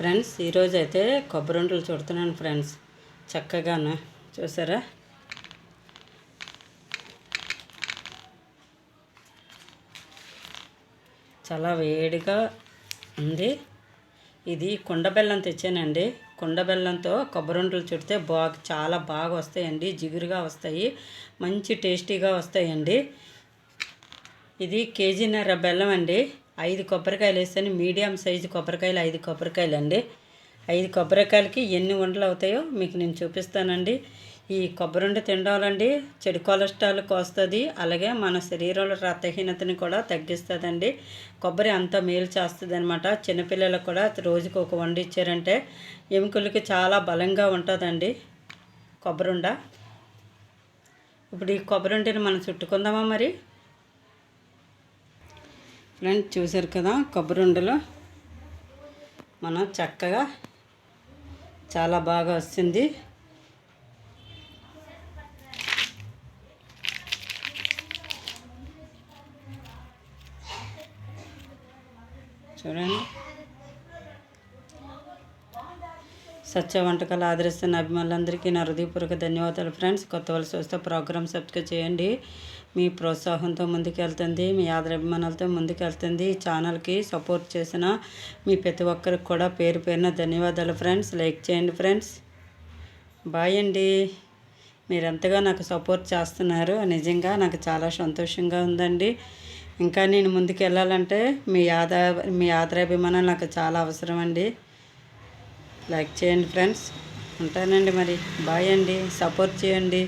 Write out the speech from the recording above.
Friends ఈరోజు అయితే కొబ్బరి ఉండలు చుడుతున్నాను ఫ్రెండ్స్. చక్కగాను చూసారా, చాలా వేడిగా ఉంది. ఇది కుండ బెల్లం తెచ్చానండి. కుండ బెల్లంతో కొబ్బరి ఉండలు చుడితే చాలా బాగా వస్తాయండి. జిగురుగా వస్తాయి, మంచి టేస్టీగా వస్తాయండి. ఇది కేజీన్నర బెల్లం అండి. 5 కొబ్బరికాయలు వేస్తాను. మీడియం సైజు కొబ్బరికాయలు 5 కొబ్బరికాయలు అండి. 5 కొబ్బరికాయలకి ఎన్ని ఉండలు అవుతాయో మీకు నేను చూపిస్తానండి. ఈ కొబ్బరి ఉండ తినడాలండి చెడు కొలెస్ట్రాల్కి వస్తుంది, అలాగే మన శరీరంలో రక్తహీనతని కూడా తగ్గిస్తుందండి. కొబ్బరి అంత మేలు చేస్తుంది అనమాట. చిన్నపిల్లలకు కూడా రోజుకి ఒక వండ ఇచ్చారంటే ఎముకలకి చాలా బలంగా ఉంటుందండి కొబ్బరి ఉండ. ఇప్పుడు ఈ కొబ్బరి ఉండని మనం చుట్టుకుందామా మరి. ఫ్రెండ్స్ చూసారు కదా, కొబ్బరి ఉండలు మనం చక్కగా చాలా బాగా వస్తుంది. చూడండి, సత్య వంటకాలు ఆదరిస్తున్న అభిమానులందరికీ నా హృదయపూర్వక ధన్యవాదాలు ఫ్రెండ్స్. కొత్త వాళ్ళు చూస్తే ప్రోగ్రామ్ సబ్స్క్రైబ్ చేయండి. మీ ప్రోత్సాహంతో ముందుకెళ్తుంది, మీ ఆదరాభిమానాలతో ముందుకెళ్తుంది. ఈ ఛానల్కి సపోర్ట్ చేసిన మీ ప్రతి ఒక్కరికి కూడా పేరు పేరున ధన్యవాదాలు ఫ్రెండ్స్. లైక్ చేయండి ఫ్రెండ్స్. బాయ్ అండి. మీరెంతగా నాకు సపోర్ట్ చేస్తున్నారు, నిజంగా నాకు చాలా సంతోషంగా ఉందండి. ఇంకా నేను ముందుకు వెళ్ళాలంటే మీ ఆదరాభిమానాలు నాకు చాలా అవసరం అండి. లైక్ చేయండి ఫ్రెండ్స్. ఉంటానండి మరి. బాయ్ అండి. సపోర్ట్ చేయండి.